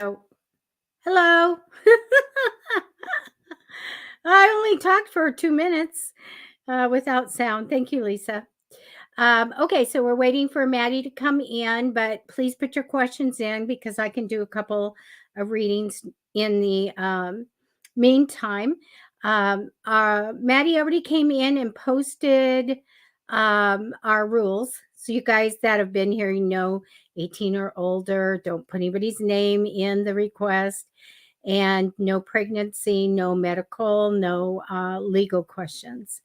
Oh, hello. I only talked for 2 minutes without sound. Thank you, Lisa. Okay, so we're waiting for Maddie to come in, but please put your questions in because I can do a couple of readings in the meantime. Maddie already came in and posted our rules. So you guys that have been here, 18 or older, don't put anybody's name in the request, and no pregnancy, no medical, no legal questions.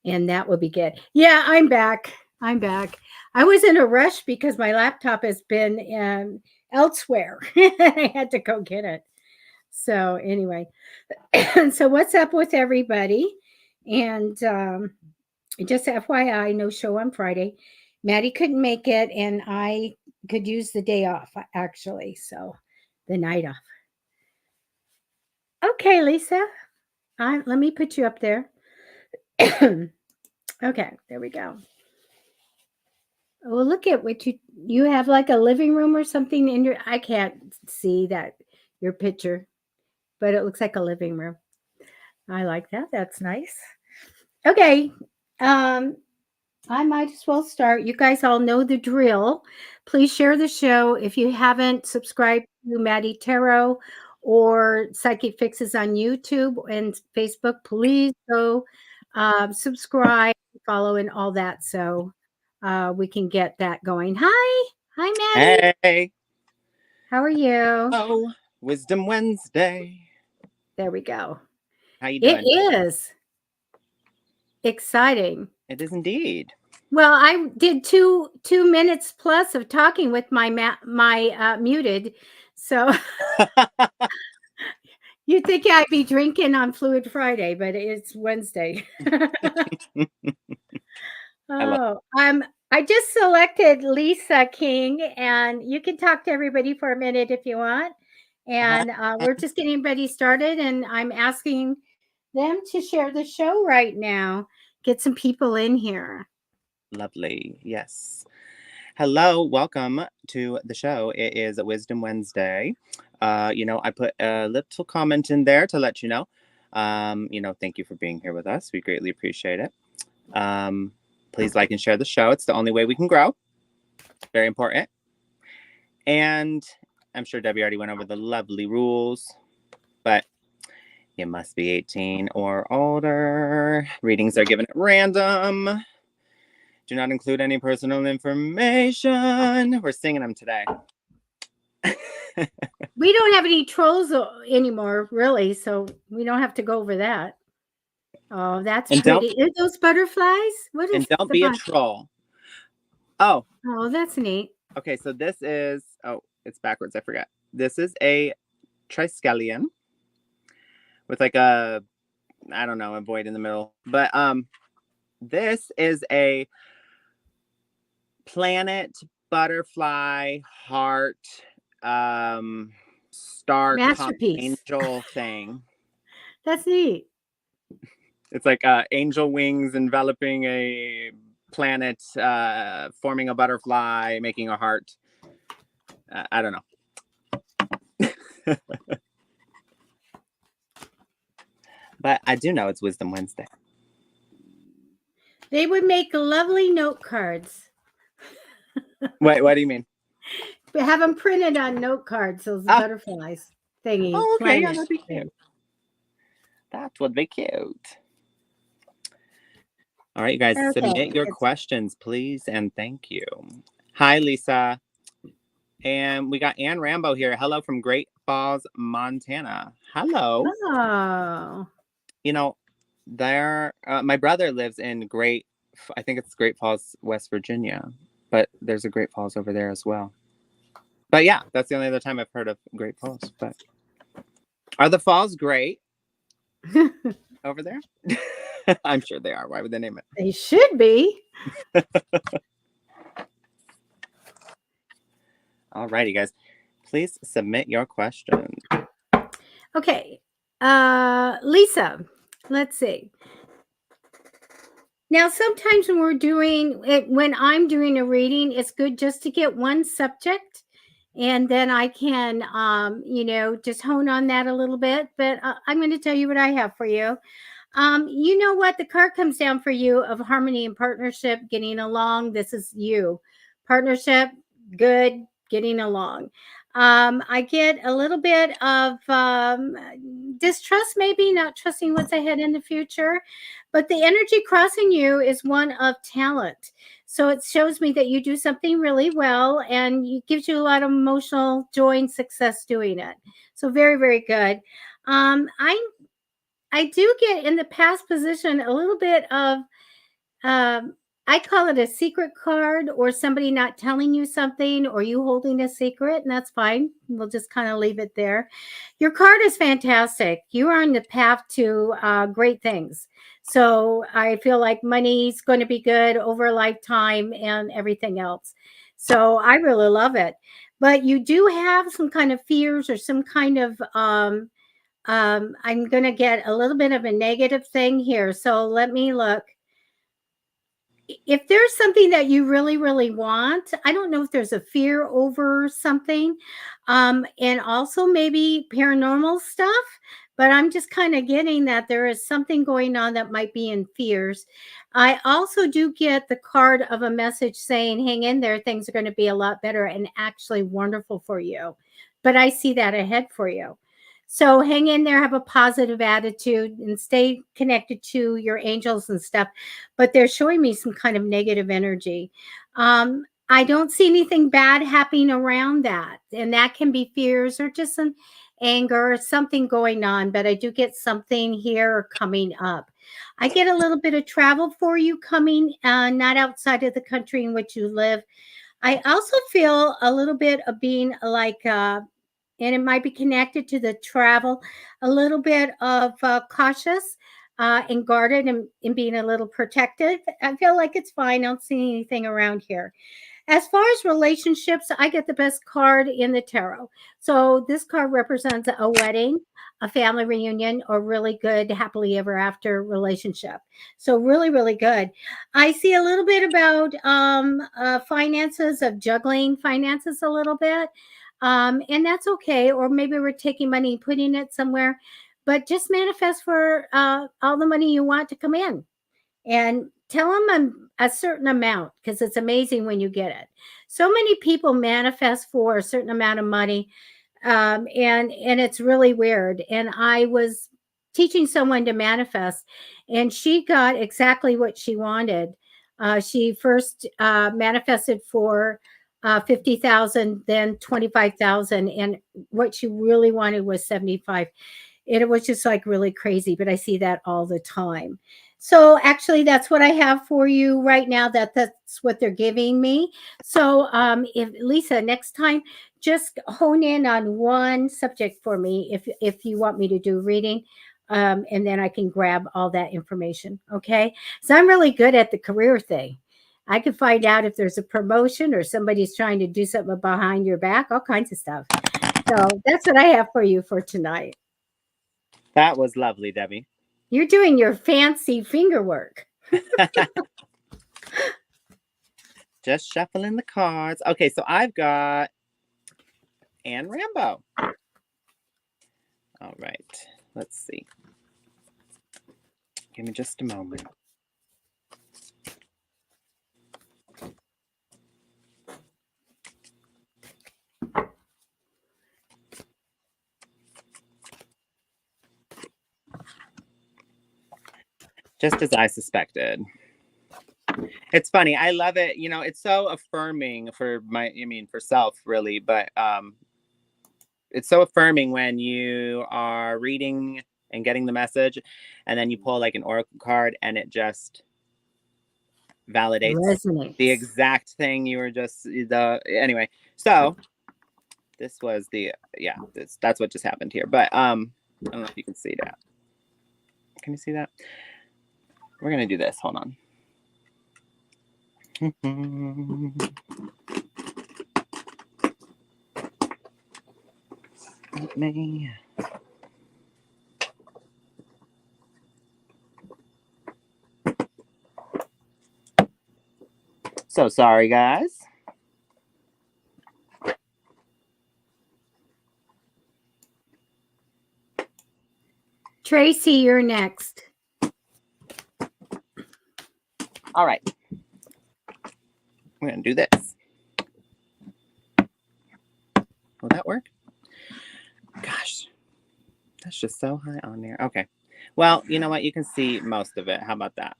And that will be good. Yeah, I'm back. I'm back. I was in a rush because my laptop has been elsewhere. I had to go get it. So anyway, so what's up with everybody? And just FYI, no show on Friday. Maddie couldn't make it, and I could use the day off actually. So the night off. Okay, Lisa. Let me put you up there. Okay, there we go. Oh, look at what you have, like a living room or something in your. I can't see that your picture, but it looks like a living room. I like that. That's nice. Okay. I might as well start. You guys all know the drill. Please share the show. If you haven't subscribed to Matty Tarot or Psychic Fixes on YouTube and Facebook, please go subscribe, follow, and all that so we can get that going. Hi. Hi, Matty. Hey. How are you? Oh, Wisdom Wednesday. There we go. How you It doing? is exciting. It is indeed. Well, I did two minutes plus of talking with my muted, so you'd think I'd be drinking on Fluid Friday, but it's Wednesday. Oh, I just selected Lisa King, and you can talk to everybody for a minute if you want. And we're just getting everybody started, and I'm asking them to share the show right now. Get some people in here. Lovely. Yes. Hello. Welcome to the show. It is Wisdom Wednesday. I put a little comment in there to let you know. Thank you for being here with us. We greatly appreciate it. Please like and share the show. It's the only way we can grow. Very important. And I'm sure Debbie already went over the lovely rules, but you must be 18 or older. Readings are given at random. Do not include any personal information. We're singing them today. We don't have any trolls anymore, really, so we don't have to go over that. Oh, that's pretty. Are those butterflies? What is? And don't be a troll. Oh. Oh, that's neat. Okay, so this is, it's backwards. I forgot. This is a triskelion with like a void in the middle. But this is a planet butterfly heart star angel thing. That's neat. It's like angel wings enveloping a planet, forming a butterfly, making a heart. I don't know. But I do know it's Wisdom Wednesday. They would make lovely note cards. Wait, what do you mean? Have them printed on note cards, those butterflies thingy. Oh, okay, yeah, that'd be cute. That would be cute. All right, you guys, submit your questions, please, and thank you. Hi, Lisa. And we got Ann Rambo here. Hello from Great Falls, Montana. Hello. Oh. My brother lives in I think it's Great Falls, West Virginia, but there's a Great Falls over there as well. But yeah, that's the only other time I've heard of Great Falls. But are the falls great over there? I'm sure they are. Why would they name it? They should be. All righty, guys. Please submit your questions. Okay. Lisa, let's see. Now, sometimes when I'm doing a reading, it's good just to get one subject and then I can, just hone on that a little bit. But I'm going to tell you what I have for you. You know what? The card comes down for you of harmony and partnership, getting along. This is you. Partnership, good, getting along. I get a little bit of distrust, maybe not trusting what's ahead in the future, but the energy crossing you is one of talent. So it shows me that you do something really well, and it gives you a lot of emotional joy and success doing it. So very, very good. I do get in the past position a little bit of, um, I call it a secret card, or somebody not telling you something, or you holding a secret, and that's fine. We'll just kind of leave it there. Your card is fantastic. You are on the path to great things. So I feel like money's going to be good over a lifetime and everything else. So I really love it. But you do have some kind of fears or some kind of I'm going to get a little bit of a negative thing here. So let me look. If there's something that you really, really want, I don't know if there's a fear over something, and also maybe paranormal stuff, but I'm just kind of getting that there is something going on that might be in fears. I also do get the card of a message saying, hang in there, things are going to be a lot better and actually wonderful for you. But I see that ahead for you. So hang in there, have a positive attitude, and stay connected to your angels and stuff. But they're showing me some kind of negative energy. I don't see anything bad happening around that. And that can be fears or just some anger or something going on. But I do get something here coming up. I get a little bit of travel for you coming, not outside of the country in which you live. I also feel a little bit of being like, and it might be connected to the travel, a little bit of cautious and guarded, and being a little protective. I feel like it's fine. I don't see anything around here. As far as relationships, I get the best card in the tarot. So this card represents a wedding, a family reunion, or really good happily ever after relationship. So really, really good. I see a little bit about finances, of juggling finances a little bit. And that's okay. Or maybe we're taking money and putting it somewhere, but just manifest for all the money you want to come in, and tell them a certain amount, because it's amazing when you get it. So many people manifest for a certain amount of money, and it's really weird. And I was teaching someone to manifest, and she got exactly what she wanted. She first manifested for 50,000, then 25,000, and what she really wanted was 75. And it was just like really crazy, but I see that all the time. So actually, that's what I have for you right now. That's what they're giving me. So if Lisa, next time, just hone in on one subject for me, if you want me to do reading, and then I can grab all that information. Okay, so I'm really good at the career thing. I can find out if there's a promotion or somebody's trying to do something behind your back, all kinds of stuff. So that's what I have for you for tonight. That was lovely, Debbie. You're doing your fancy finger work. Just shuffling the cards. Okay, so I've got Anne Rambo. All right, let's see. Give me just a moment. Just as I suspected. It's funny. I love it. You know, it's so affirming for for self, really. But it's so affirming when you are reading and getting the message, and then you pull like an oracle card, and it just validates the Resonates. exact thing you were anyway. So this was that's what just happened here. But I don't know if you can see that. Can you see that? We're gonna do this. Hold on. Let me. So sorry, guys. Tracy, you're next. All right. We're going to do this. Will that work? Gosh, that's just so high on there. Okay. Well, you know what? You can see most of it. How about that?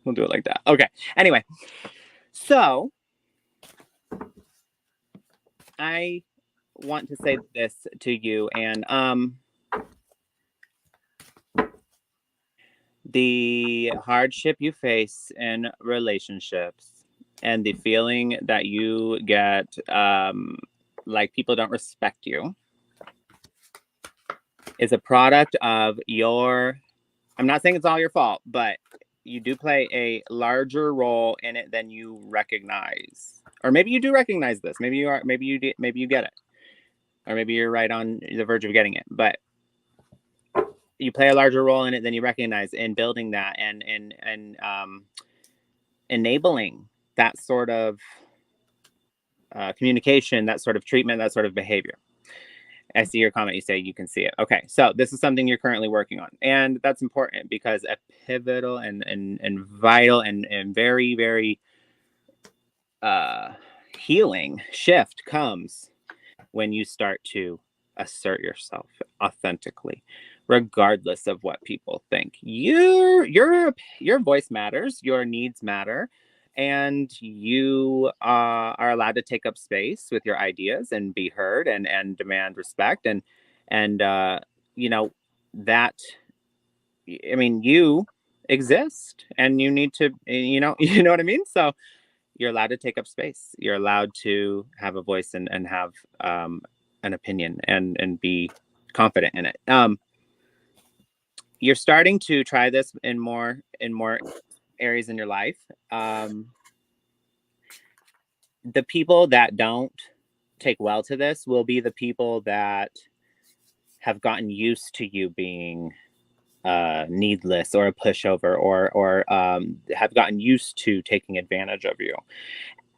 We'll do it like that. Okay. Anyway, so I want to say this to you, and the hardship you face in relationships and the feeling that you get like people don't respect you is a product of your, I'm not saying it's all your fault, but you do play a larger role in it than you recognize. Or maybe you do recognize this. Maybe you are, maybe you get it. Or maybe you're right on the verge of getting it. But you play a larger role in it than you recognize in building that and enabling that sort of communication, that sort of treatment, that sort of behavior. I see your comment. You say you can see it. Okay, so this is something you're currently working on, and that's important because a pivotal and vital and very very healing shift comes when you start to assert yourself authentically, regardless of what people think. Your voice matters, your needs matter, and you are allowed to take up space with your ideas and be heard and demand respect and you know that. I mean, you exist, and you need to you know what I mean. So you're allowed to take up space. You're allowed to have a voice and have an opinion and be confident in it. You're starting to try this in more areas in your life. The people that don't take well to this will be the people that have gotten used to you being needless or a pushover or have gotten used to taking advantage of you.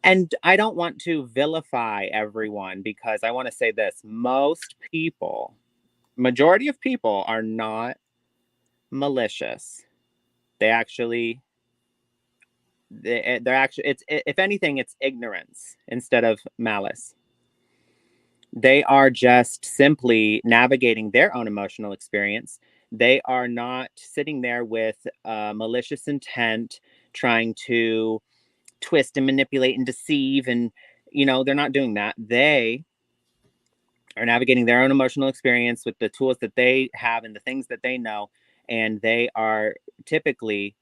And I don't want to vilify everyone because I want to say this. Most people, majority of people are not malicious. They actually, they're actually, it's, if anything, it's ignorance instead of malice. They are just simply navigating their own emotional experience. They are not sitting there with malicious intent, trying to twist and manipulate and deceive. And, they're not doing that. They are navigating their own emotional experience with the tools that they have and the things that they know. And they are typically,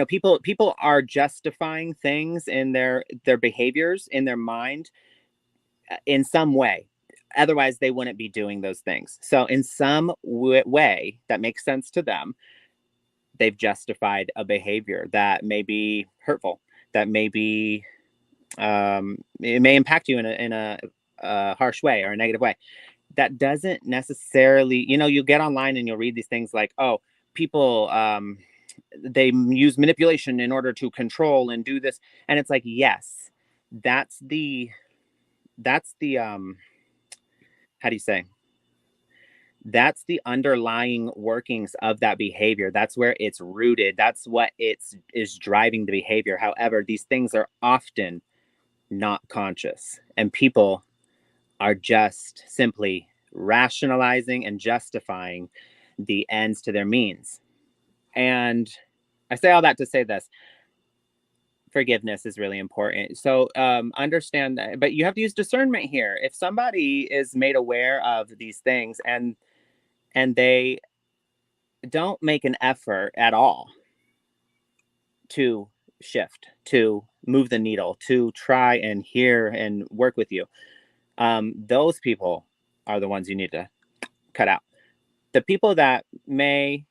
people are justifying things in their behaviors in their mind in some way. Otherwise, they wouldn't be doing those things. So in some way that makes sense to them, they've justified a behavior that may be hurtful, that may be, it may impact you in a harsh way or a negative way. That doesn't necessarily, you get online and you'll read these things like, oh, people, they use manipulation in order to control and do this. And it's like, yes, that's the, how do you say? That's the underlying workings of that behavior. That's where it's rooted. That's what is driving the behavior. However, these things are often not conscious, and people are just simply rationalizing and justifying the ends to their means. And I say all that to say this. Forgiveness is really important. So understand that, but you have to use discernment here. If somebody is made aware of these things and they don't make an effort at all to shift, to move the needle, to try and hear and work with you, those people are the ones you need to cut out. The people that may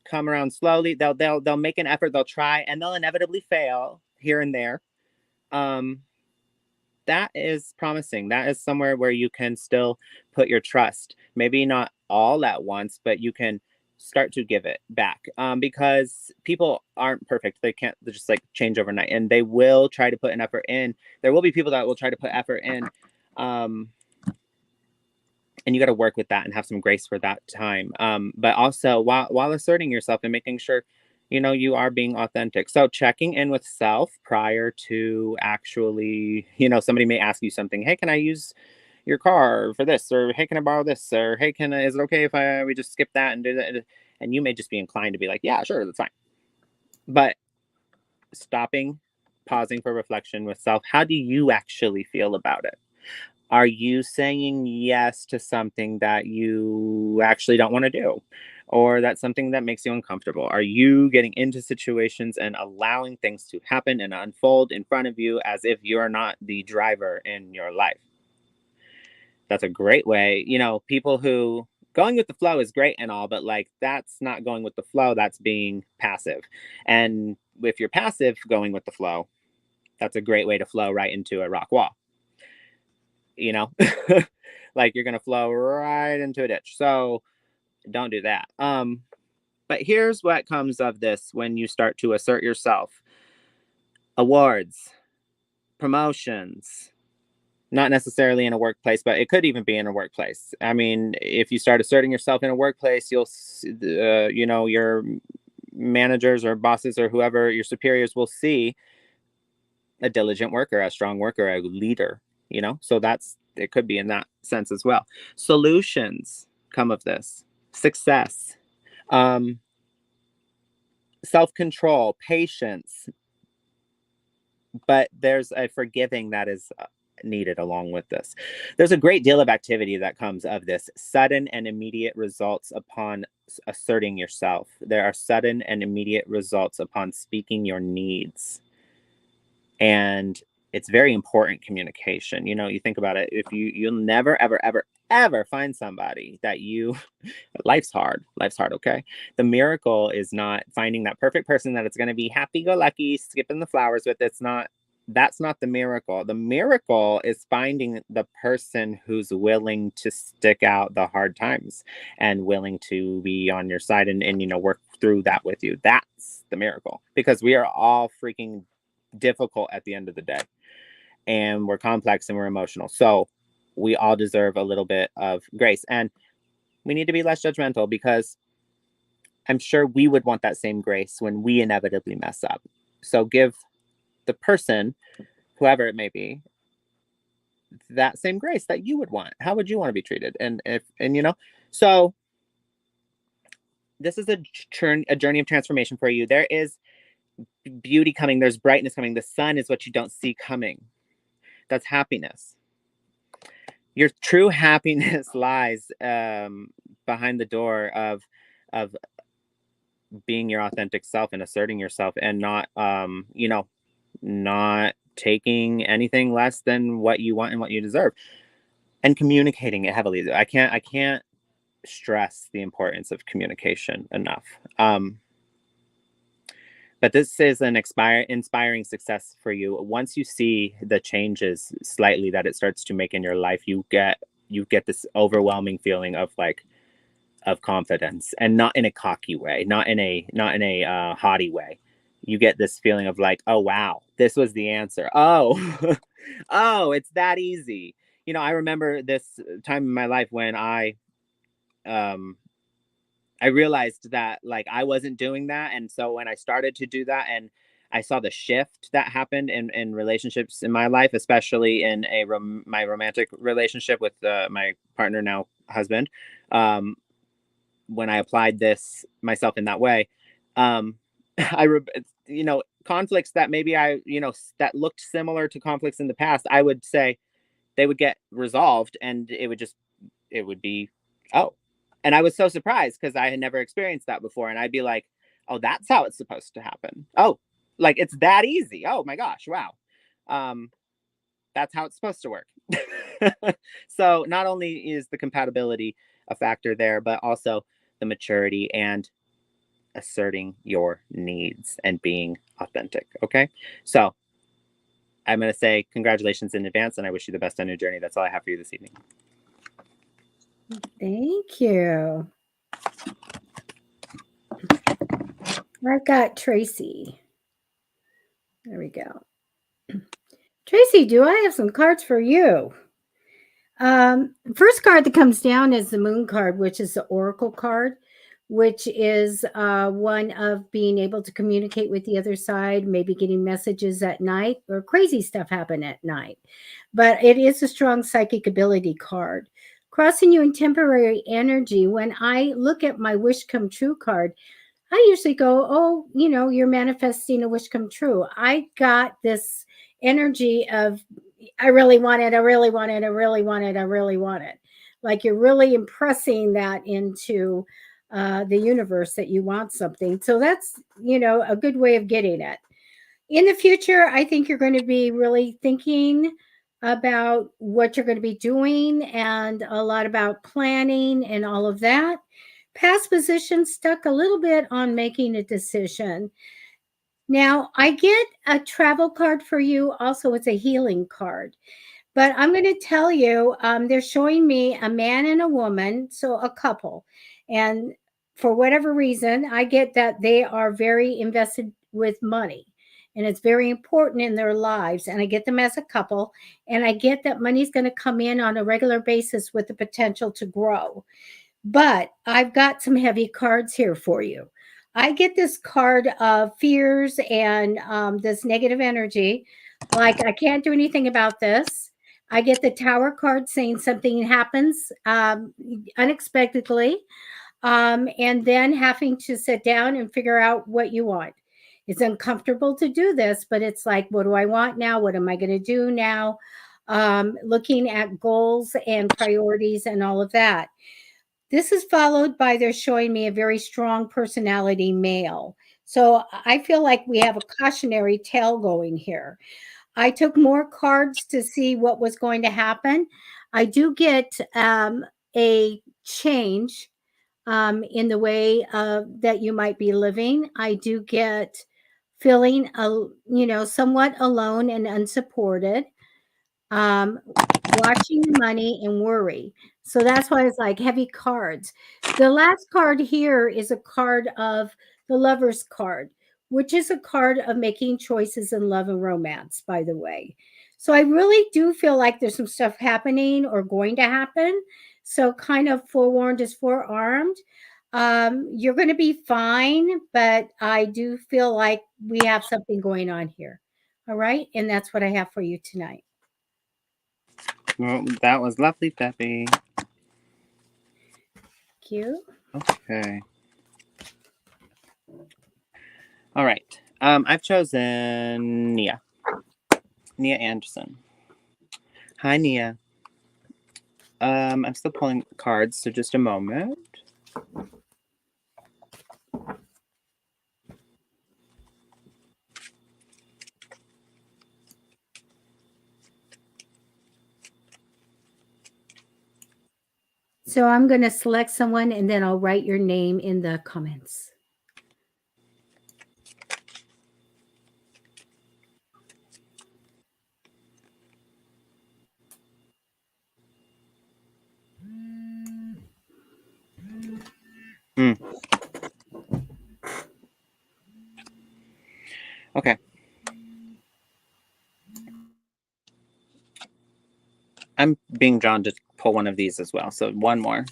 come around slowly, they'll make an effort, they'll try, and they'll inevitably fail here and there. That is promising. That is somewhere where you can still put your trust. Maybe not all at once, but you can start to give it back, because people aren't perfect. They can't just like change overnight, and they will try to put an effort in. There will be people that will try to put effort in, And you got to work with that and have some grace for that time. But also while asserting yourself and making sure, you are being authentic. So checking in with self prior to actually, somebody may ask you something. Hey, can I use your car for this? Or hey, can I borrow this? Or hey, is it okay if we just skip that and do that? And you may just be inclined to be like, yeah, sure, that's fine. But stopping, pausing for reflection with self. How do you actually feel about it? Are you saying yes to something that you actually don't want to do? Or that's something that makes you uncomfortable? Are you getting into situations and allowing things to happen and unfold in front of you as if you're not the driver in your life? That's a great way. People who going with the flow is great and all, but like that's not going with the flow, that's being passive. And if you're passive going with the flow, that's a great way to flow right into a rock wall. Like you're gonna flow right into a ditch. So don't do that. But here's what comes of this when you start to assert yourself. Awards, promotions, not necessarily in a workplace, but it could even be in a workplace. I mean, if you start asserting yourself in a workplace, your managers or bosses or whoever, your superiors will see a diligent worker, a strong worker, a leader, so it could be in that sense as well. Solutions come of this. Success, um, self-control, patience, but there's a forgiving that is needed along with this. There's a great deal of activity that comes of this. Sudden and immediate results upon asserting yourself. There are sudden and immediate results upon speaking your needs. And it's very important communication. You think about it. If you'll never, ever, ever, ever find somebody that life's hard. Life's hard, okay? The miracle is not finding that perfect person that it's going to be happy-go-lucky, skipping the flowers with. That's not the miracle. The miracle is finding the person who's willing to stick out the hard times and willing to be on your side and work through that with you. That's the miracle, because we are all freaking difficult at the end of the day, and we're complex and we're emotional. So we all deserve a little bit of grace, and we need to be less judgmental, because I'm sure we would want that same grace when we inevitably mess up. So give the person, whoever it may be, that same grace that you would want. How would you want to be treated? So this is a journey of transformation for you. There is beauty coming. There's brightness coming. The sun is what you don't see coming. That's happiness. Your true happiness lies behind the door of being your authentic self and asserting yourself, and not taking anything less than what you want and what you deserve, and communicating it heavily. I can't stress the importance of communication enough. But this is an inspiring success for you. Once you see the changes slightly that it starts to make in your life, you get this overwhelming feeling of confidence, and not in a cocky way, not in a haughty way. You get this feeling of like, oh wow, this was the answer. Oh, oh, it's that easy. I remember this time in my life when um I realized that like I wasn't doing that. And so when I started to do that, and I saw the shift that happened in relationships in my life, especially in my romantic relationship with my partner, now husband, when I applied this myself in that way, um, conflicts that maybe that looked similar to conflicts in the past, I would say they would get resolved, and it would be, oh. And I was so surprised because I had never experienced that before. And I'd be like, oh, that's how it's supposed to happen. Oh, like it's that easy. Oh my gosh, wow. That's how it's supposed to work. So not only is the compatibility a factor there, but also the maturity and asserting your needs and being authentic. Okay. So I'm going to say congratulations in advance, and I wish you the best on your journey. That's all I have for you this evening. Thank you. I've got Tracy. There we go. Tracy, do I have some cards for you? First card that comes down is the Moon card, which is the Oracle card, which is one of being able to communicate with the other side, maybe getting messages at night or crazy stuff happen at night. But it is a strong psychic ability card. Crossing you in temporary energy. When I look at my wish come true card, I usually go, oh, you're manifesting a wish come true. I got this energy of, I really want it, I really want it, I really want it, I really want it. Like you're really impressing that into the universe that you want something. So that's, a good way of getting it. In the future, I think you're going to be really thinking about what you're going to be doing and a lot about planning and all of that. Past position stuck a little bit on making a decision. Now, I get a travel card for you. Also, it's a healing card. But I'm going to tell you, they're showing me a man and a woman, so a couple. And for whatever reason, I get that they are very invested with money and it's very important in their lives. And I get them as a couple. And I get that money's going to come in on a regular basis with the potential to grow. But I've got some heavy cards here for you. I get this card of fears and this negative energy. Like, I can't do anything about this. I get the Tower card saying something happens unexpectedly, and then having to sit down and figure out what you want. It's uncomfortable to do this, but it's like, what do I want now? What am I going to do now? Looking at goals and priorities and all of that. This is followed by they're showing me a very strong personality male. So I feel like we have a cautionary tale going here. I took more cards to see what was going to happen. I do get a change in the way that you might be living. I do get feeling, somewhat alone and unsupported, um, watching the money and worry. So that's why it's like heavy cards. The last card here is a card of the Lover's card, which is a card of making choices in love and romance, by the way. So I really do feel like there's some stuff happening or going to happen. So kind of forewarned is forearmed. You're going to be fine, but I do feel like we have something going on here. All right. And that's what I have for you tonight. Well, that was lovely, Debbie. Thank you. Okay. All right. I've chosen Nia. Nia Anderson. Hi, Nia. I'm still pulling cards, so just a moment. So I'm going to select someone and then I'll write your name in the comments. Okay. I'm being drawn to pull one of these as well, so one more.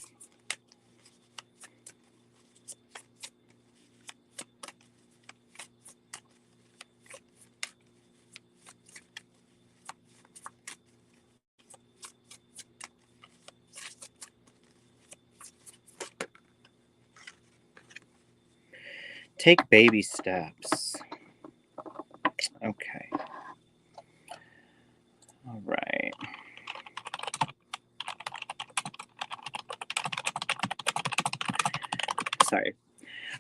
Take baby steps. Okay. All right. Sorry.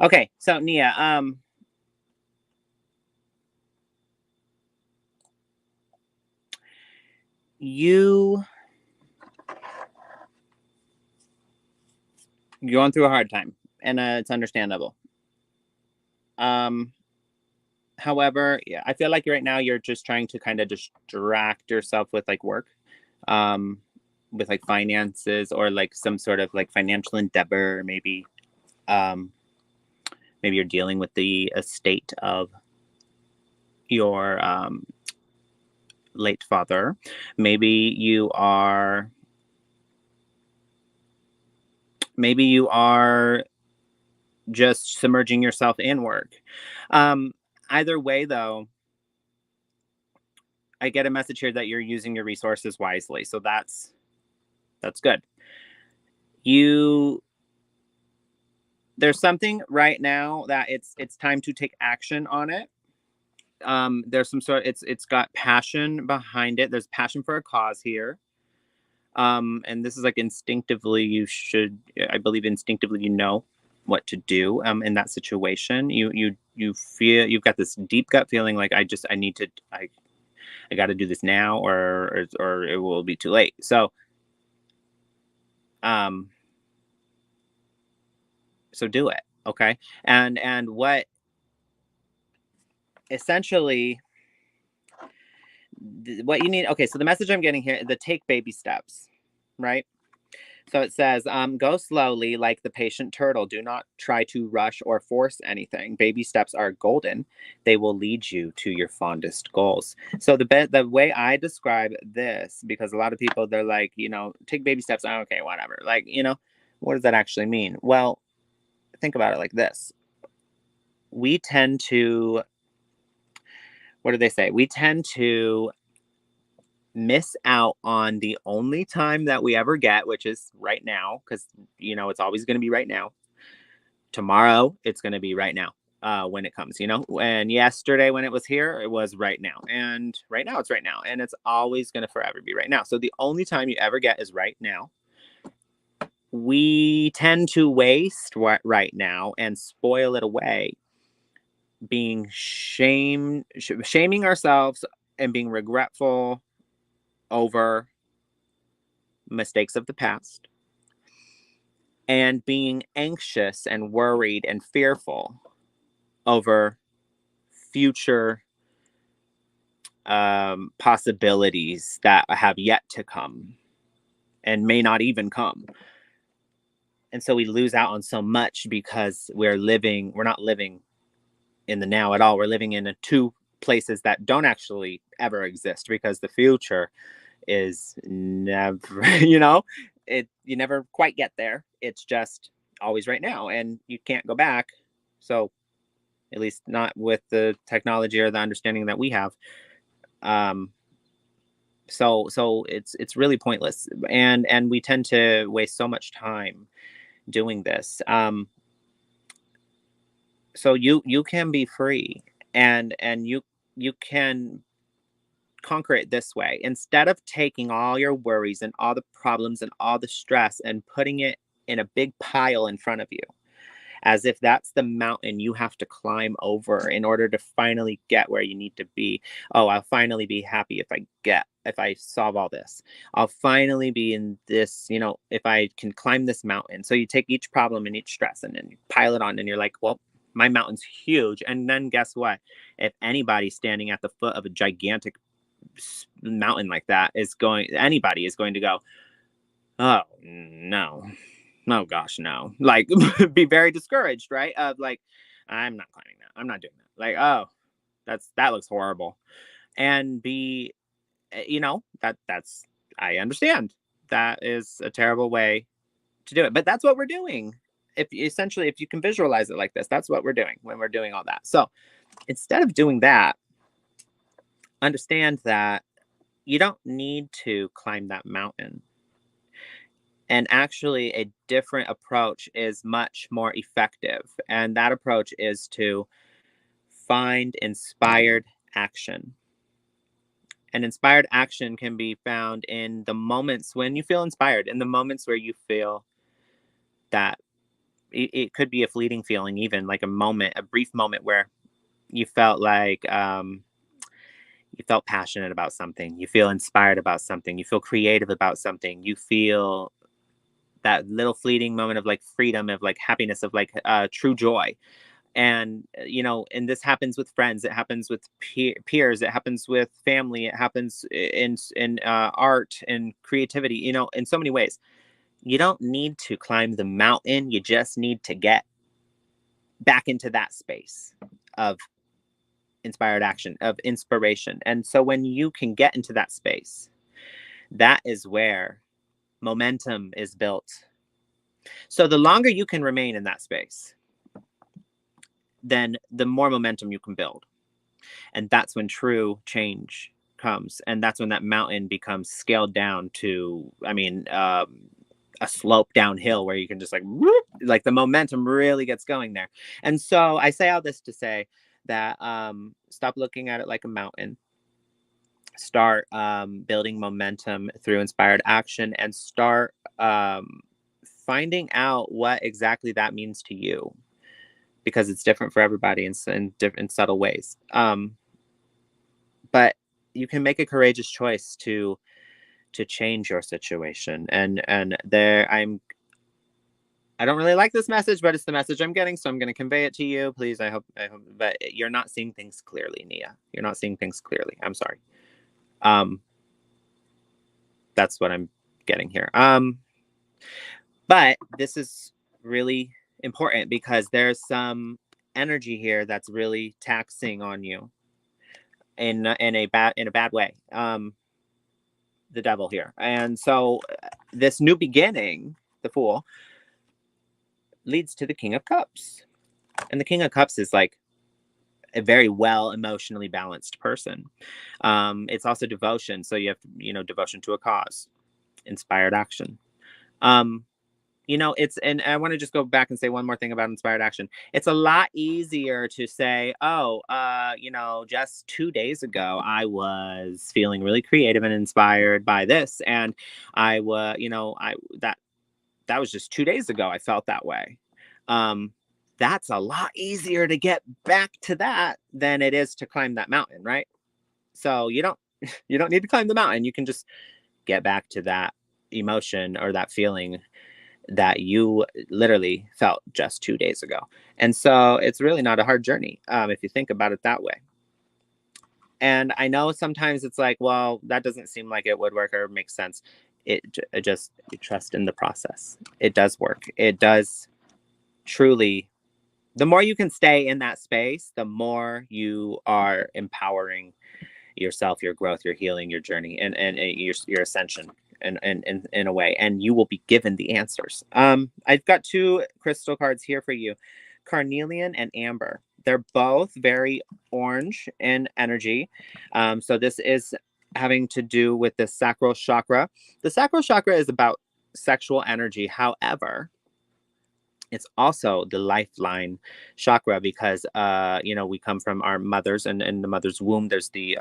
Okay, so Nia, you're going through a hard time, and it's understandable. However, yeah, I feel like right now you're just trying to kind of distract yourself with like work, with like finances or like some sort of like financial endeavor. Maybe you're dealing with the estate of your late father. Maybe you are Maybe you are just submerging yourself in work. Either way, though, I get a message here that you're using your resources wisely. So that's good. You There's something right now that it's time to take action on it. There's some sort it's got passion behind it. There's passion for a cause here. And this is like instinctively I believe instinctively you know what to do in that situation. You feel you've got this deep gut feeling like I need to I got to do this now or it will be too late. Um so do it, okay? And what essentially what you need, okay, so the message I'm getting here, the take baby steps, right? So it says, go slowly like the patient turtle. Do not try to rush or force anything. Baby steps are golden. They will lead you to your fondest goals. So the way I describe this, because a lot of people, they're like, take baby steps. Okay, whatever. Like, what does that actually mean? Well, think about it like this. We tend to, what do they say? We tend to miss out on the only time that we ever get, which is right now, because it's always going to be right now. Tomorrow, it's going to be right now when it comes, and yesterday when it was here, it was right now, and right now it's right now, and it's always going to forever be right now. So the only time you ever get is right now. We tend to waste right now and spoil it away, being shaming ourselves and being regretful over mistakes of the past, and being anxious and worried and fearful over future possibilities that have yet to come and may not even come. And so we lose out on so much because we're not living in the now at all. We're living in two places that don't actually ever exist, because the future is never, you never quite get there. It's just always right now, and you can't go back. So at least not with the technology or the understanding that we have. So it's really pointless, and we tend to waste so much time doing this. So you can be free, and you can conquer it this way. Instead of taking all your worries and all the problems and all the stress and putting it in a big pile in front of you, as if that's the mountain you have to climb over in order to finally get where you need to be. Oh, I'll finally be happy if I solve all this. I'll finally be in this, if I can climb this mountain. So you take each problem and each stress and then you pile it on, and you're like, well, my mountain's huge. And then guess what? If anybody standing at the foot of a gigantic mountain like that anybody is going to go, oh no, oh gosh, no, like be very discouraged, right? Of like, I'm not climbing that, I'm not doing that, like, oh, that looks horrible. And be that's I understand that is a terrible way to do it, but that's what we're doing. If you can visualize it like this, that's what we're doing when we're doing all that. So instead of doing that, understand that you don't need to climb that mountain. And actually, a different approach is much more effective. And that approach is to find inspired action. And inspired action can be found in the moments when you feel inspired, in the moments where you feel that it could be a fleeting feeling, even like a brief moment where you felt like you felt passionate about something, you feel inspired about something, you feel creative about something, you feel that little fleeting moment of like freedom, of like happiness, of like true joy. And and this happens with friends, it happens with peers, it happens with family, it happens in art and creativity, in so many ways. You don't need to climb the mountain, you just need to get back into that space of inspired action, of inspiration. And so when you can get into that space, that is where momentum is built. So the longer you can remain in that space, then the more momentum you can build. And that's when true change comes. And that's when that mountain becomes scaled down to, a slope downhill where you can just like the momentum really gets going there. And so I say all this to say that stop looking at it like a mountain. Start building momentum through inspired action, and start finding out what exactly that means to you, because it's different for everybody in different subtle ways. But you can make a courageous choice to change your situation. And there I don't really like this message, but it's the message I'm getting, so I'm going to convey it to you. Please, I hope, but you're not seeing things clearly, Nia. You're not seeing things clearly. I'm sorry. That's what I'm getting here. But this is really important because there's some energy here that's really taxing on you in a bad way. The devil here. And so this new beginning, the Fool, leads to the King of Cups. And the King of Cups is like a very well emotionally balanced person. It's also devotion. So you have, devotion to a cause, inspired action. And I want to just go back and say one more thing about inspired action. It's a lot easier to say, just 2 days ago, I was feeling really creative and inspired by this. And I was, that was just 2 days ago. I felt that way. That's a lot easier to get back to that than it is to climb that mountain, right? So you don't need to climb the mountain. You can just get back to that emotion or that feeling that you literally felt just 2 days ago. And so it's really not a hard journey if you think about it that way. And I know sometimes it's like, well, that doesn't seem like it would work or make sense. It just, you trust in the process. It does work. It does truly. The more you can stay in that space, the more you are empowering yourself, your growth, your healing, your journey, and your ascension. And in a way, and you will be given the answers. I've got 2 crystal cards here for you, carnelian and amber. They're both very orange in energy. So this is having to do with the sacral chakra. The sacral chakra is about sexual energy. However, it's also the lifeline chakra because we come from our mothers, and in the mother's womb there's the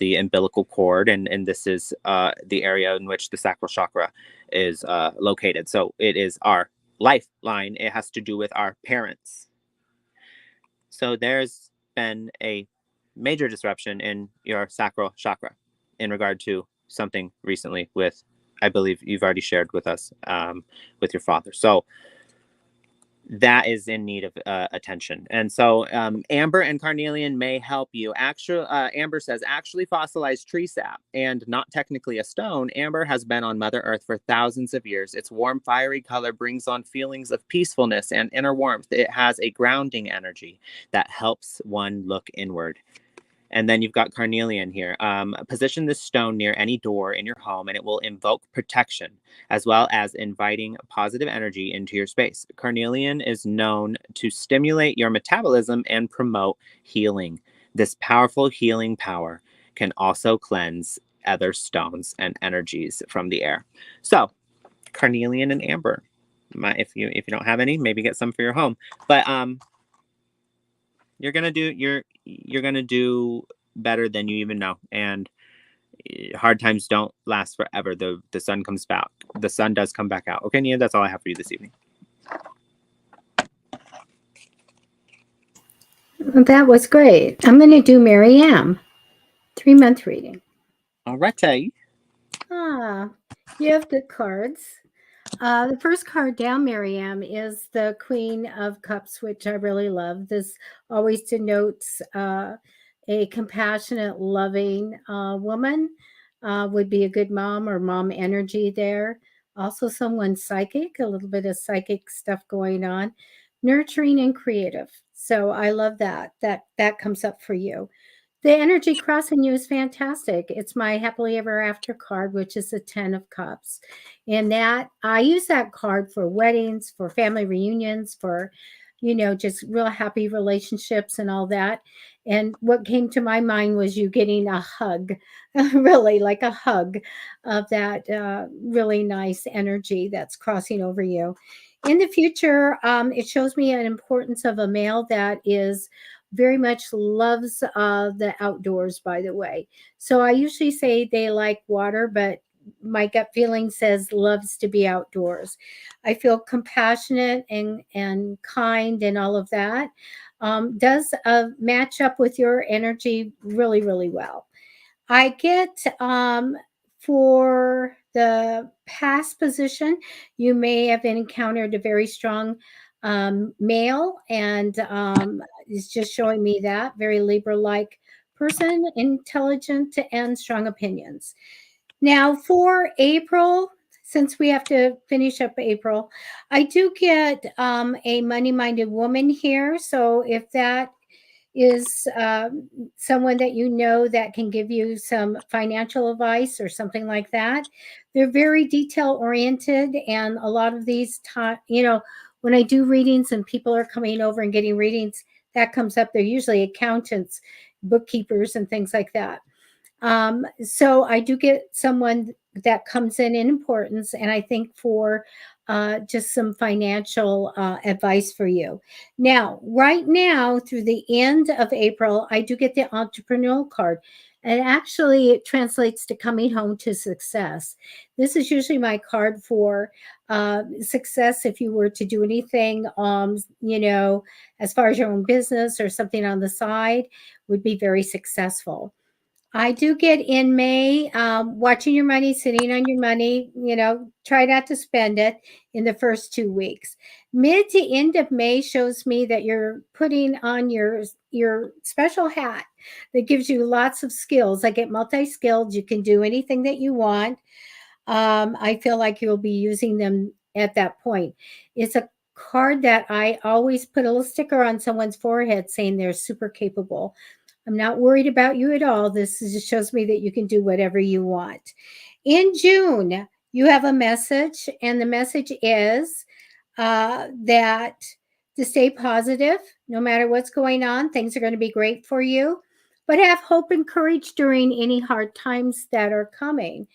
umbilical cord, and this is the area in which the sacral chakra is located. So it is our lifeline. It has to do with our parents. So there's been a major disruption in your sacral chakra in regard to something recently with, I believe you've already shared with us, with your father. So that is in need of attention. And so amber and carnelian may help you. Amber says, actually fossilized tree sap and not technically a stone. Amber has been on Mother Earth for thousands of years. Its warm, fiery color brings on feelings of peacefulness and inner warmth. It has a grounding energy that helps one look inward. And then you've got carnelian here. Position this stone near any door in your home, and it will invoke protection, as well as inviting positive energy into your space. Carnelian is known to stimulate your metabolism and promote healing. This powerful healing power can also cleanse other stones and energies from the air. So, carnelian and amber. If you don't have any, maybe get some for your home. But you're gonna do better than you even know. And hard times don't last forever. The sun comes back. The sun does come back out. Okay, Nia, that's all I have for you this evening. That was great. I'm going to do Mary Ann, 3-month reading. All righty. You have good cards. The first card down, Miriam, is the Queen of Cups, which I really love. This always denotes a compassionate, loving woman. Would be a good mom or mom energy there. Also, someone psychic, a little bit of psychic stuff going on. Nurturing and creative. So I love that. That comes up for you. The energy crossing you is fantastic. It's my happily ever after card, which is the 10 of cups. And that I use that card for weddings, for family reunions, for just real happy relationships and all that. And what came to my mind was you getting a hug, really like a hug of that really nice energy that's crossing over you. In the future, it shows me an importance of a male that is very much loves the outdoors, by the way. So I usually say they like water, but my gut feeling says loves to be outdoors. I feel compassionate and kind and all of that. Does match up with your energy really, really well. I get for the past position, you may have encountered a very strong male, and it's just showing me that very Libra like person, intelligent and strong opinions. Now, for April, since we have to finish up April, I do get a money minded woman here. So if that is someone that that can give you some financial advice or something like that. They're very detail oriented, and a lot of these time, when I do readings and people are coming over and getting readings, that comes up. They're usually accountants, bookkeepers, and things like that. So I do get someone that comes in importance, and I think for just some financial advice for you. Now, right now, through the end of April, I do get the entrepreneurial card. And actually, it translates to coming home to success. This is usually my card for success if you were to do anything, as far as your own business or something on the side, would be very successful. I do get in May, watching your money, sitting on your money, try not to spend it in the first 2 weeks. Mid to end of May shows me that you're putting on your special hat that gives you lots of skills. I get multi-skilled. You can do anything that you want. I feel like you'll be using them at that point. It's a card that I always put a little sticker on someone's forehead saying they're super capable. I'm not worried about you at all. Just shows me that you can do whatever you want. In June, you have a message, and the message is that to stay positive, no matter what's going on, things are going to be great for you. But have hope and courage during any hard times that are coming.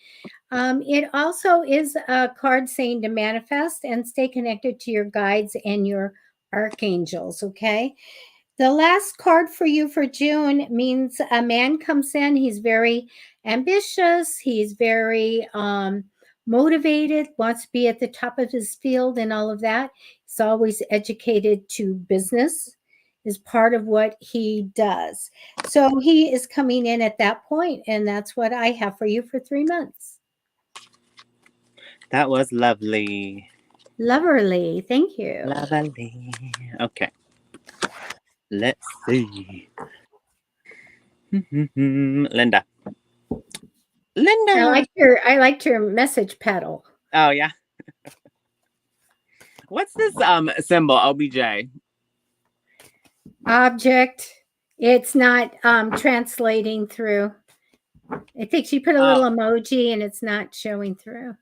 It also is a card saying to manifest and stay connected to your guides and your archangels, okay? The last card for you for June means a man comes in. He's very ambitious. He's very motivated, wants to be at the top of his field and all of that. He's always educated to business, is part of what he does. So he is coming in at that point, and that's what I have for you for 3 months. That was lovely. Lovely. Thank you. Lovely. Okay. Let's see. Linda. Linda. I liked your message pedal. Oh yeah. What's this symbol? OBJ. Object. It's not translating through. I think she put a little emoji and it's not showing through.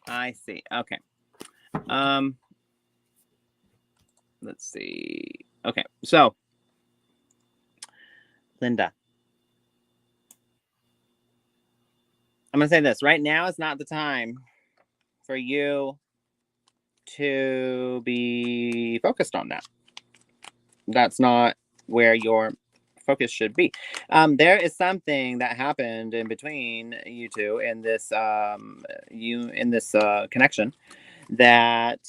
I see. Okay. Let's see. Okay. So, Linda, I'm going to say this. Right now is not the time for you to be focused on that. That's not where your focus should be. There is something that happened in between you two in this connection that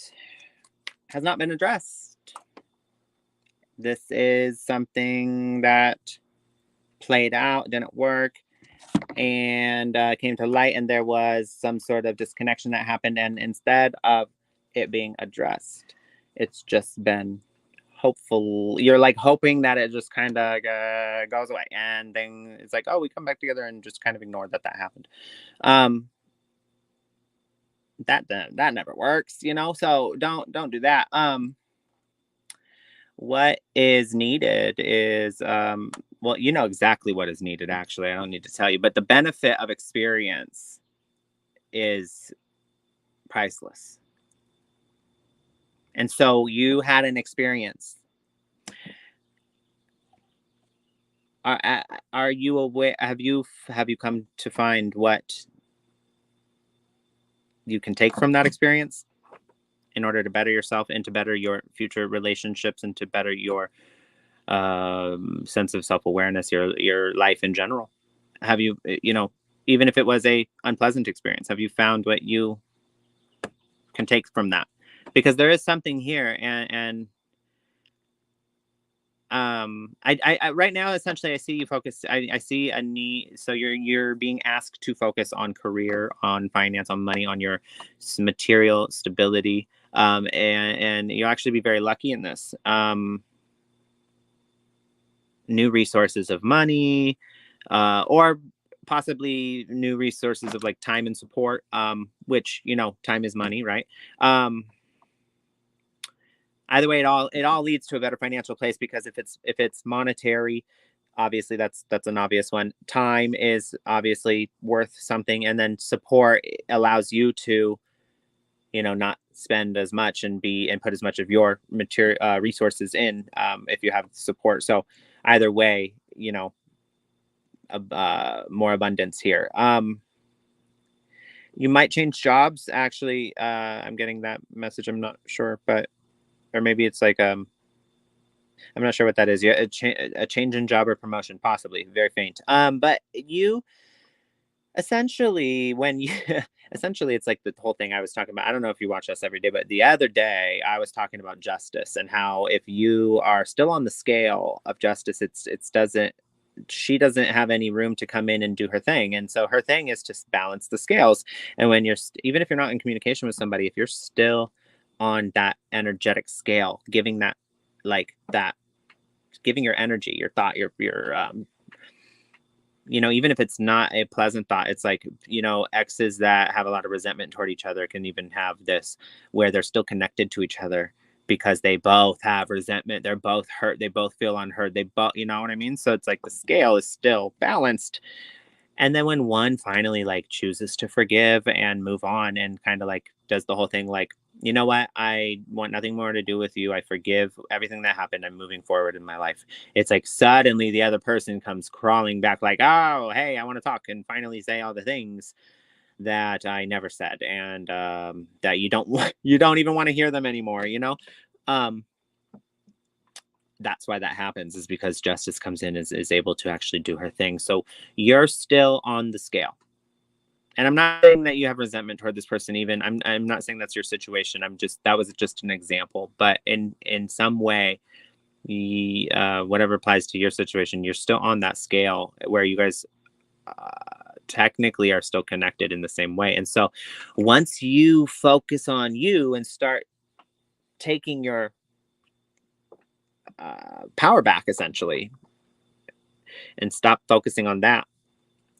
has not been addressed. This is something that played out, didn't work, and came to light, and there was some sort of disconnection that happened, and instead of it being addressed, it's just been hopeful. You're like hoping that it just kind of goes away, and then it's like, oh, we come back together, and just kind of ignore that happened. That never works, so don't do that. What is needed is well, you know exactly what is needed, actually. I don't need to tell you, but the benefit of experience is priceless. And so you had an experience. Are you aware? Have you come to find what you can take from that experience in order to better yourself and to better your future relationships and to better your sense of self-awareness, your life in general? Have you, even if it was a unpleasant experience, have you found what you can take from that? Because there is something here, and I right now, essentially, I see you focus. I see a need. So you're being asked to focus on career, on finance, on money, on your material stability, and you'll actually be very lucky in this. New resources of money, or possibly new resources of like time and support, which, time is money, right? Either way, it all leads to a better financial place, because if it's monetary, obviously that's an obvious one. Time is obviously worth something, and then support allows you to, not spend as much and put as much of your material resources in, if you have support. So either way, more abundance here. You might change jobs. Actually, I'm getting that message. I'm not sure, but or maybe it's like I'm not sure what that is. Yeah, a change in job or promotion, possibly. Very faint. But you essentially, when you essentially, it's like the whole thing I was talking about. I don't know if you watch us every day, but the other day I was talking about justice and how if you are still on the scale of justice, it's doesn't she doesn't have any room to come in and do her thing. And so her thing is to balance the scales. And when even if you're not in communication with somebody, if you're still on that energetic scale, giving that, like that, giving your energy, your thought, your even if it's not a pleasant thought, it's like, exes that have a lot of resentment toward each other can even have this, where they're still connected to each other because they both have resentment. They're both hurt. They both feel unheard. They both, you know what I mean? So it's like the scale is still balanced. And then when one finally like chooses to forgive and move on and kind of like does the whole thing, like, you know what, I want nothing more to do with you. I forgive everything that happened. I'm moving forward in my life. It's like suddenly the other person comes crawling back, like, oh, hey, I want to talk and finally say all the things that I never said, and that you don't you don't even want to hear them anymore. Um, that's why that happens, is because justice comes in, is able to actually do her thing. So you're still on the scale. And I'm not saying that you have resentment toward this person. Even I'm not saying that's your situation. That was just an example. But in some way, whatever applies to your situation, you're still on that scale where you guys technically are still connected in the same way. And so once you focus on you and start taking your power back, essentially, and stop focusing on that,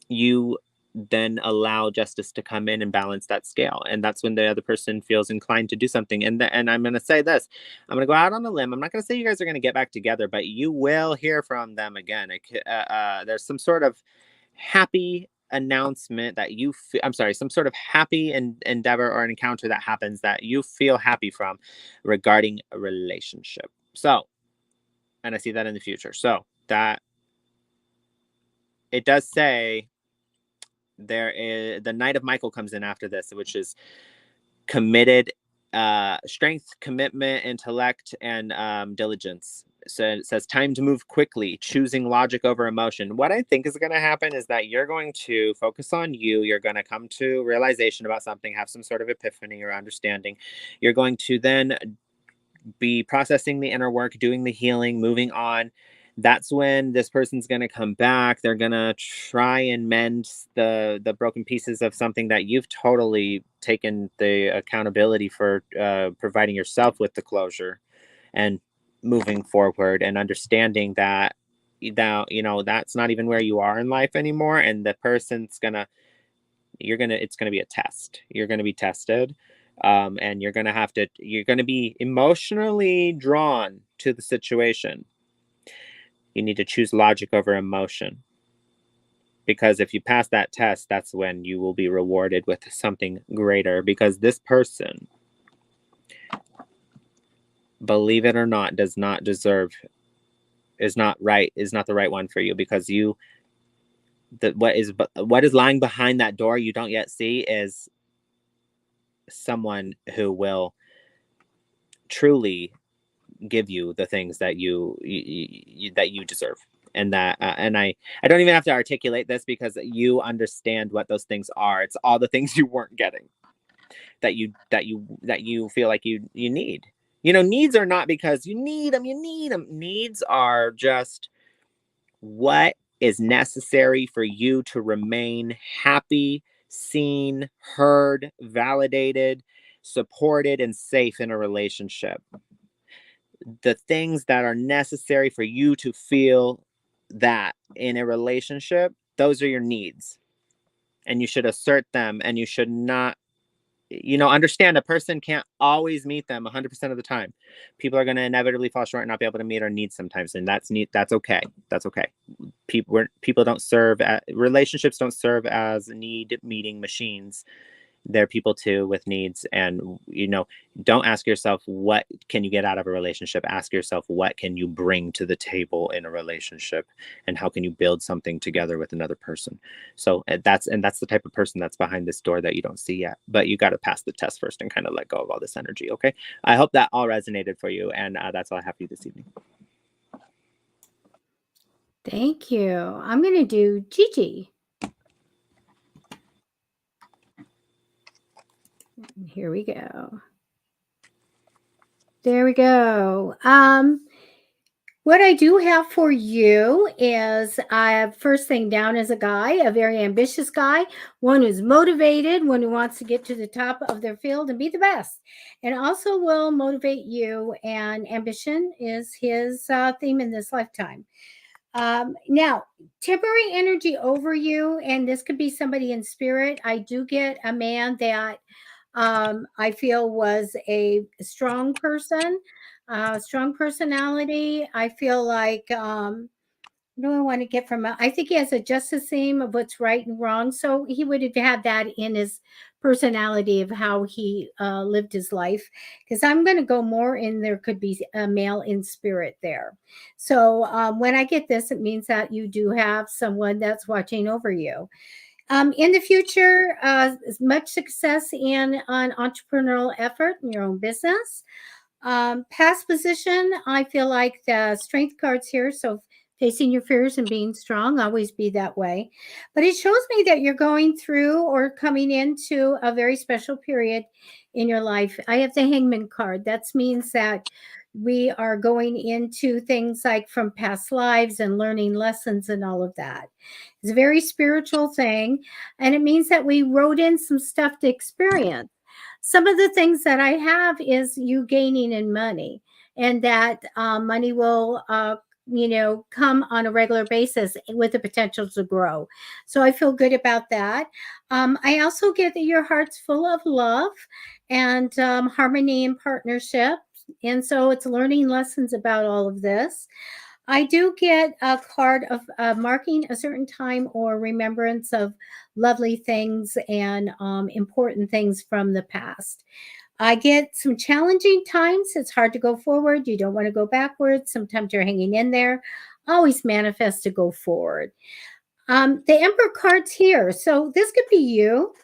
you then allow justice to come in and balance that scale. And that's when the other person feels inclined to do something. And I'm going to say this, I'm going to go out on a limb. I'm not going to say you guys are going to get back together, but you will hear from them again. There's some sort of happy announcement that I'm sorry, some sort of happy endeavor or an encounter that happens that you feel happy from, regarding a relationship. So, and I see that in the future. So that it does say, there is the Knight of Michael comes in after this, which is committed, strength, commitment, intellect, and diligence. So it says time to move quickly, choosing logic over emotion. What I think is going to happen is that you're going to focus on you. You're going to come to realization about something, have some sort of epiphany or understanding. You're going to then be processing the inner work, doing the healing, moving on. That's when this person's going to come back. They're going to try and mend the broken pieces of something that you've totally taken the accountability for, providing yourself with the closure and moving forward and understanding that that's not even where you are in life anymore. And the person's gonna it's gonna be a test. You're gonna be tested, and you're gonna be emotionally drawn to the situation. You need to choose logic over emotion. Because if you pass that test, that's when you will be rewarded with something greater. Because this person, believe it or not, does not deserve, is not the right one for you. Because what is lying behind that door you don't yet see is someone who will truly give you the things that you deserve. And I don't even have to articulate this, because you understand what those things are. It's all the things you weren't getting, that you feel like you need. Needs are not because you need them. Needs are just what is necessary for you to remain happy, seen, heard, validated, supported, and safe in a relationship. The things that are necessary for you to feel that in a relationship, those are your needs. And you should assert them, and you should not, understand a person can't always meet them 100% of the time. People are going to inevitably fall short and not be able to meet our needs sometimes. And that's okay. That's okay. People don't serve, relationships don't serve as need meeting machines. They're people too with needs. And don't ask yourself what can you get out of a relationship. Ask yourself, what can you bring to the table in a relationship, and how can you build something together with another person. So that's the type of person that's behind this door that you don't see yet, but you got to pass the test first and kind of let go of all this energy. Okay, I hope that all resonated for you, and that's all I have for you this evening. Thank you. I'm going to do Gigi. Here we go. There we go. What I do have for you is, I have first thing down as a guy, a very ambitious guy, one who's motivated, one who wants to get to the top of their field and be the best, and also will motivate you. And ambition is his theme in this lifetime. Now, temporary energy over you, and this could be somebody in spirit. I do get a man that I feel was a strong person, strong personality. I feel like, what do I want to get from I think he has a justice theme of what's right and wrong. So he would have had that in his personality of how he lived his life. Because I'm going to go more in, there could be a male in spirit there. So when I get this, it means that you do have someone that's watching over you. In the future, much success in an entrepreneurial effort in your own business. Past position, I feel like the strength cards here. So facing your fears and being strong, always be that way. But it shows me that you're going through or coming into a very special period in your life. I have the Hangman card. That means that we are going into things like from past lives and learning lessons and all of that. It's a very spiritual thing. And it means that we wrote in some stuff to experience. Some of the things that I have is you gaining in money, and that money will come on a regular basis with the potential to grow. So I feel good about that. I also get that your heart's full of love and harmony and partnership. And so it's learning lessons about all of this. I do get a card of marking a certain time or remembrance of lovely things and important things from the past. I get some challenging times. It's hard to go forward. You don't want to go backwards. Sometimes you're hanging in there. Always manifest to go forward. The Emperor card's here. So this could be you.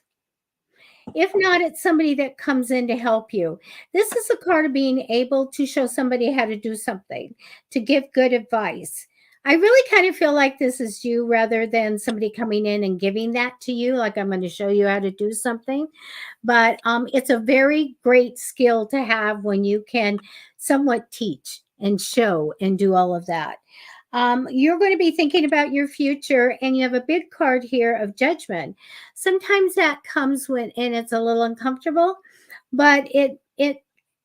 If not, it's somebody that comes in to help you. This is a card of being able to show somebody how to do something, to give good advice. I really kind of feel like this is you rather than somebody coming in and giving that to you, like I'm going to show you how to do something. But it's a very great skill to have when you can somewhat teach and show and do all of that. You're going to be thinking about your future, and you have a big card here of judgment. Sometimes that comes when, and it's a little uncomfortable, but it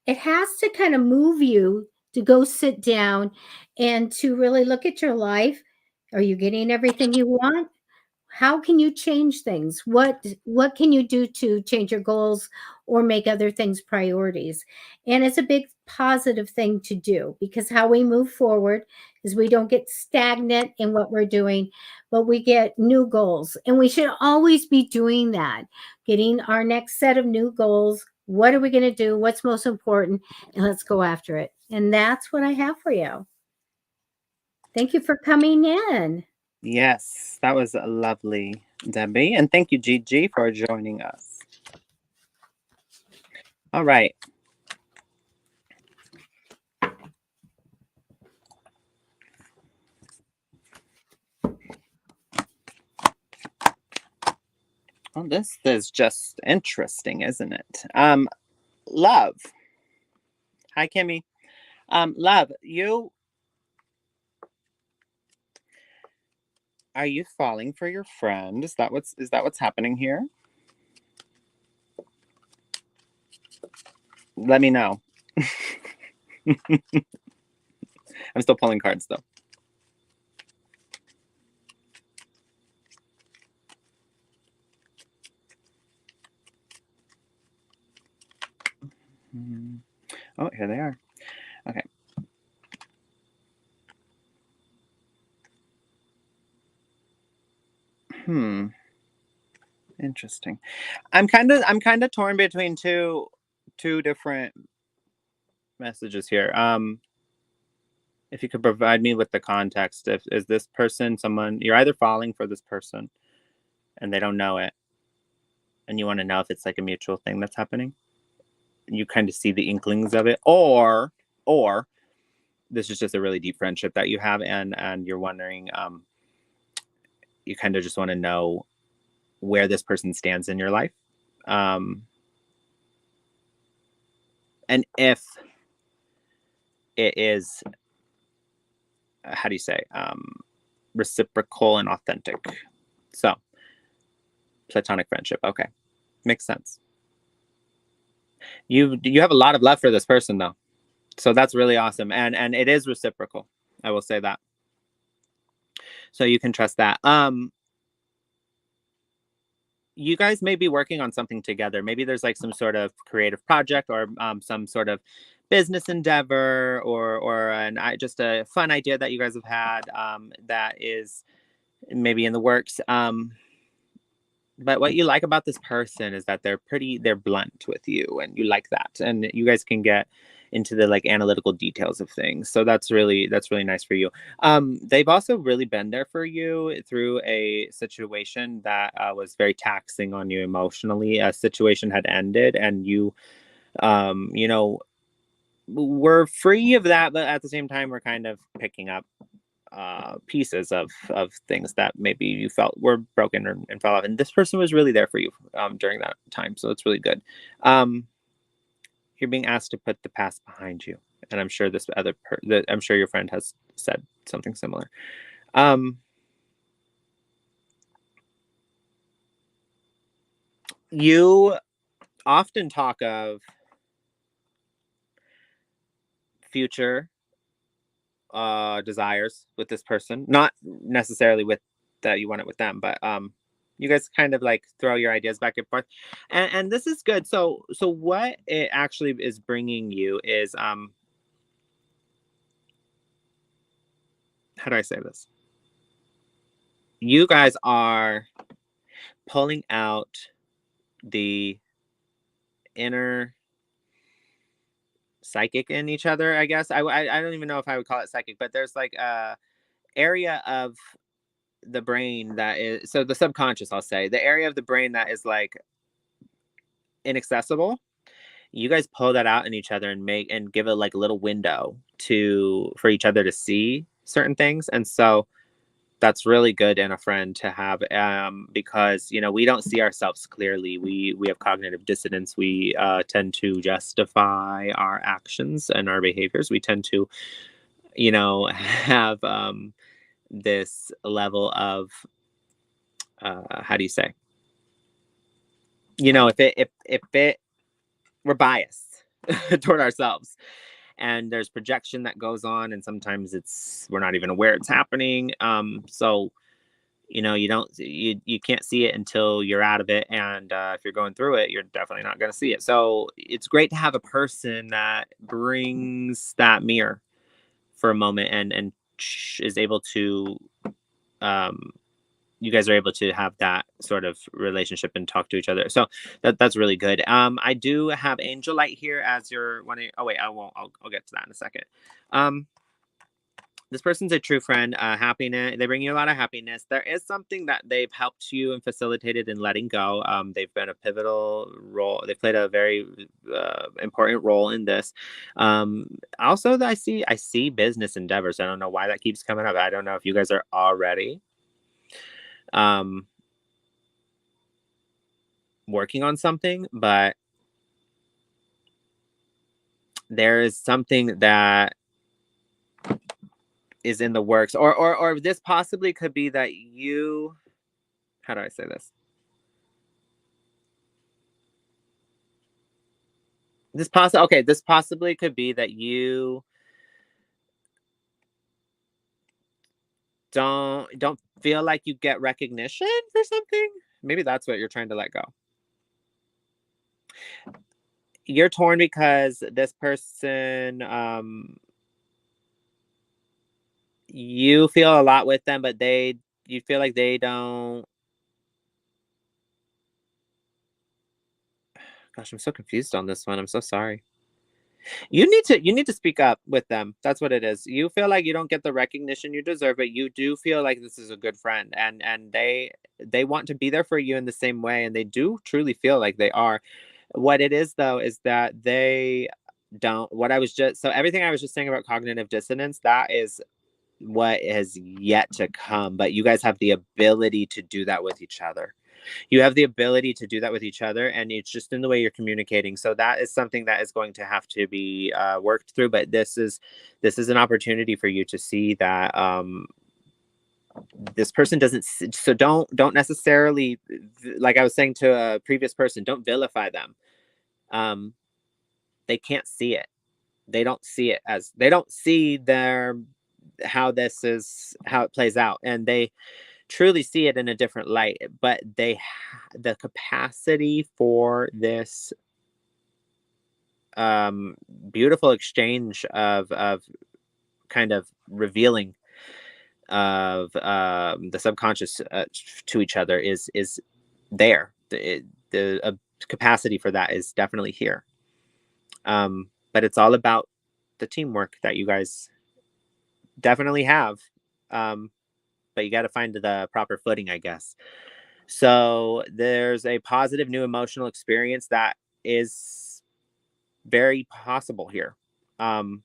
has to kind of move you to go sit down and to really look at your life. Are you getting everything you want? how can you change things? What can you do to change your goals or make other things priorities? And it's a big positive thing to do, because how we move forward is we don't get stagnant in what we're doing, but we get new goals. And we should always be doing that, getting our next set of new goals. What are we going to do? What's most important? And let's go after it. And that's what I have for you. Thank you for coming in. Yes, that was lovely, Debbie. And thank you, Gigi, for joining us. All right. Well, this is just interesting, isn't it? Love. Hi, Kimmy. Love, are you falling for your friend? Is that what's happening here? Let me know. I'm still pulling cards though. Oh, here they are. Okay. Interesting. I'm kind of torn between two different messages here. If you could provide me with the context, is this person someone you're either falling for this person and they don't know it, and you want to know if it's like a mutual thing that's happening, you kind of see the inklings of it, or this is just a really deep friendship that you have, and you're wondering, you kind of just want to know where this person stands in your life, and if it is, how do you say, reciprocal and authentic. So platonic friendship. Okay, makes sense. You have a lot of love for this person though, so that's really awesome, and it is reciprocal. I will say that, so you can trust that. You guys may be working on something together. Maybe there's like some sort of creative project, or some sort of business endeavor, or just a fun idea that you guys have had, that is maybe in the works. But what you like about this person is that they're blunt with you, and you like that, and you guys can get into the like analytical details of things. So that's really nice for you. They've also really been there for you through a situation that was very taxing on you emotionally. A situation had ended, and you were free of that, but at the same time we're kind of picking up pieces of things that maybe you felt were broken, and fell off, and this person was really there for you during that time, so it's really good. You're being asked to put the past behind you, and I'm sure I'm sure your friend has said something similar. You often talk of future desires with this person, not necessarily with that you want it with them, but you guys kind of like throw your ideas back and forth, and this is good. So what it actually is bringing you is, how do I say this? You guys are pulling out the inner psychic in each other, I guess. I don't even know if I would call it psychic, but there's like a area of the brain that is, so the subconscious, I'll say, the area of the brain that is like inaccessible. You guys pull that out in each other and give it like a little window for each other to see certain things. And so that's really good in a friend to have, because we don't see ourselves clearly. We have cognitive dissonance. We tend to justify our actions and our behaviors. We tend to have this level of, how do you say, if we're biased toward ourselves, and there's projection that goes on, and sometimes we're not even aware it's happening. So you can't see it until you're out of it. And if you're going through it, you're definitely not going to see it. So it's great to have a person that brings that mirror for a moment and is able to, um, you guys are able to have that sort of relationship and talk to each other. So that's really good. I do have Angel Light here as your one. Oh wait, I won't. I'll get to that in a second. This person's a true friend. Happiness. They bring you a lot of happiness. There is something that they've helped you and facilitated in letting go. They've been a pivotal role. They played a very important role in this. Also, I see business endeavors. I don't know why that keeps coming up. I don't know if you guys are already working on something, but there is something that is in the works, or this possibly could be that you, how do I say this? This possibly could be that you don't feel like you get recognition for something. Maybe that's what you're trying to let go. You're torn because this person, you feel a lot with them, but you feel like they don't. Gosh, I'm so confused on this one. I'm so sorry. You need to speak up with them. That's what it is. You feel like you don't get the recognition you deserve, but you do feel like this is a good friend, and they want to be there for you in the same way, and they do truly feel like they are. What it is though is that they don't, what I was just, so everything I was just saying about cognitive dissonance, that is what has yet to come, but you guys have the ability to do that with each other. You have the ability to do that with each other, and it's just in the way you're communicating. So that is something that is going to have to be worked through, but this is an opportunity for you to see that this person doesn't, so don't necessarily, like I was saying to a previous person, don't vilify them. They can't see it. They don't see how it plays out, and they truly see it in a different light, but the capacity for this beautiful exchange of kind of revealing of the subconscious to each other is there. The capacity for that is definitely here. But it's all about the teamwork that you guys definitely have. But you got to find the proper footing, I guess. So there's a positive new emotional experience that is very possible here. And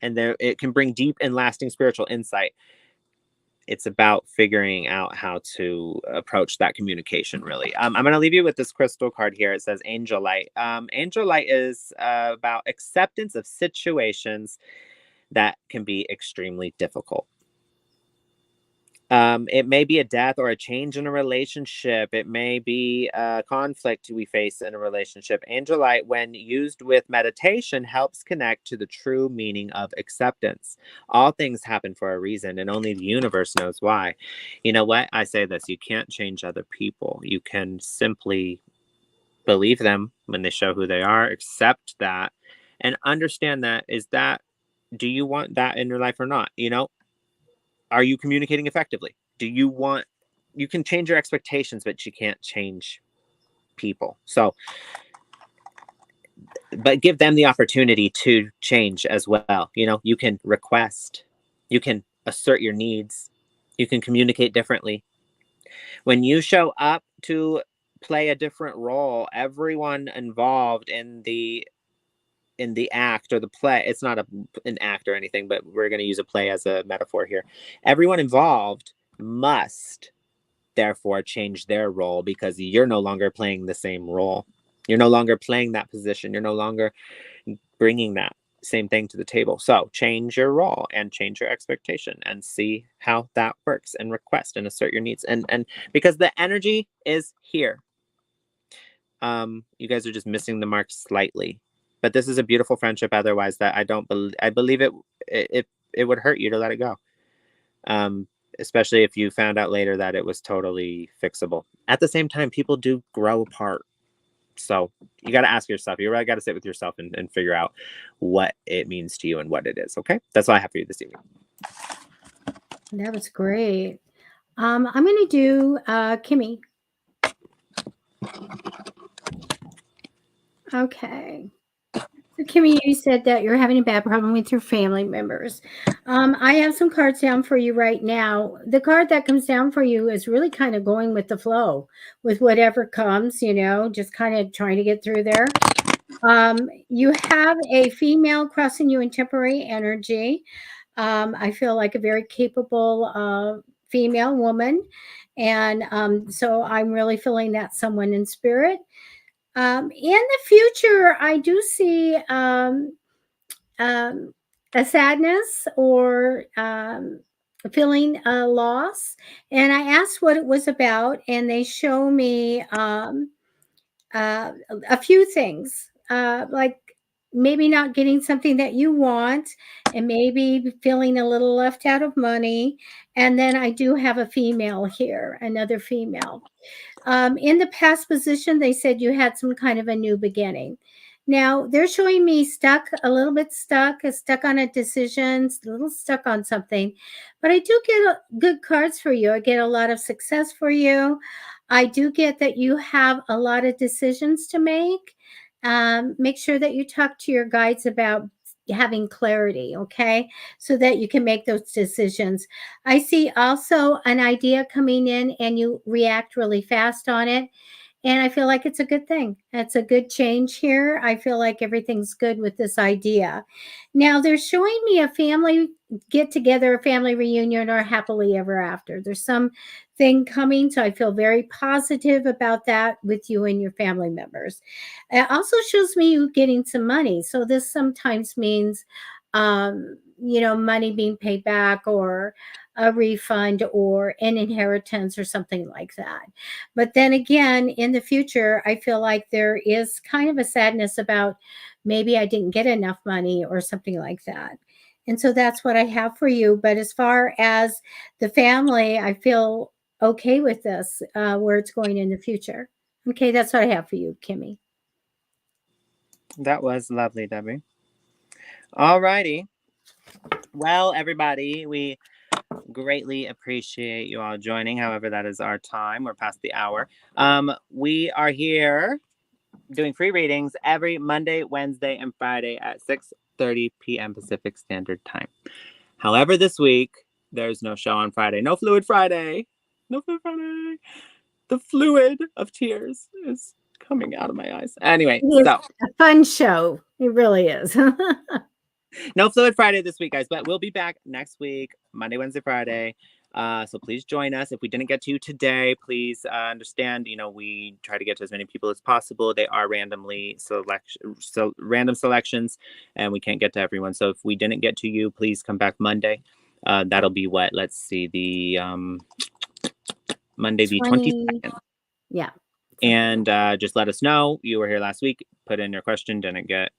there it can bring deep and lasting spiritual insight. It's about figuring out how to approach that communication, really. I'm going to leave you with this crystal card here. It says Angel Light. Angel Light is about acceptance of situations that can be extremely difficult. It may be a death or a change in a relationship. It may be a conflict we face in a relationship. Angelite, when used with meditation, helps connect to the true meaning of acceptance. All things happen for a reason, and only the universe knows why. You know what? I say this: you can't change other people. You can simply believe them when they show who they are, accept that, and understand that do you want that in your life or not? Are you communicating effectively? You can change your expectations, but you can't change people. So, but give them the opportunity to change as well. You can request, you can assert your needs, you can communicate differently. When you show up to play a different role, everyone involved in the act or the play, it's not an act or anything, but we're going to use a play as a metaphor here. Everyone involved must therefore change their role, because you're no longer playing the same role. You're no longer playing that position. You're no longer bringing that same thing to the table. So change your role and change your expectation and see how that works, and request and assert your needs. And because the energy is here, you guys are just missing the mark slightly. But this is a beautiful friendship otherwise, that I believe it would hurt you to let it go. especially if you found out later that it was totally fixable. At the same time, people do grow apart. So you got to ask yourself, you really got to sit with yourself and figure out what it means to you and what it is. Okay. That's all I have for you this evening. That was great. I'm going to do Kimmy. Okay. So Kimmy, you said that you're having a bad problem with your family members. I have some cards down for you right now. The card that comes down for you is really kind of going with the flow, with whatever comes, just kind of trying to get through there. You have a female crossing you in temporary energy. I feel like a very capable female woman. And so I'm really feeling that someone in spirit. In the future, I do see a sadness or feeling a loss. And I asked what it was about, and they show me a few things, like maybe not getting something that you want, and maybe feeling a little left out of money. And then I do have a female here, another female. In the past position, they said you had some kind of a new beginning. Now they're showing me stuck, a little bit stuck on a decision, a little stuck on something. But I do get good cards for you. I get a lot of success for you. I do get that you have a lot of decisions to make. Make sure that you talk to your guides about having clarity, okay, so that you can make those decisions. I see also an idea coming in and you react really fast on it. And I feel like it's a good thing. It's a good change here. I feel like everything's good with this idea. Now, they're showing me a family get together, a family reunion, or happily ever after. There's something coming. So I feel very positive about that with you and your family members. It also shows me you getting some money. So this sometimes means, money being paid back or a refund or an inheritance or something like that. But then again, in the future, I feel like there is kind of a sadness about maybe I didn't get enough money or something like that. And so that's what I have for you. But as far as the family, I feel okay with this, where it's going in the future. Okay, that's what I have for you, Kimmy. That was lovely, Debbie. All righty. Well, everybody, we greatly appreciate you all joining. However, that is our time. We're past the hour. We are here doing free readings every Monday, Wednesday, and Friday at 6:30 p.m. Pacific Standard Time. However, this week, there's no show on Friday. No Fluid Friday. No Fluid Friday. The fluid of tears is coming out of my eyes. Anyway, It is so a fun show. It really is. no Fluid Friday this week, guys, but we'll be back next week, Monday, Wednesday, Friday. So please join us. If we didn't get to you today, please understand, we try to get to as many people as possible. They are random selections, and we can't get to everyone. So if we didn't get to you, please come back Monday. That'll be what? Let's see, the Monday, the 22nd. Yeah. And just let us know you were here last week. Put in your question, didn't get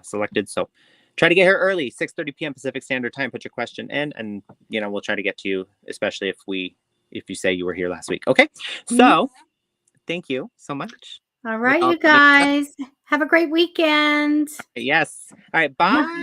selected. So try to get here early, 6:30 p.m. Pacific Standard Time. Put your question in, and we'll try to get to you, especially if you say you were here last week. Okay. So thank you so much. All right, you guys. Have a great weekend. Yes. All right. Bye.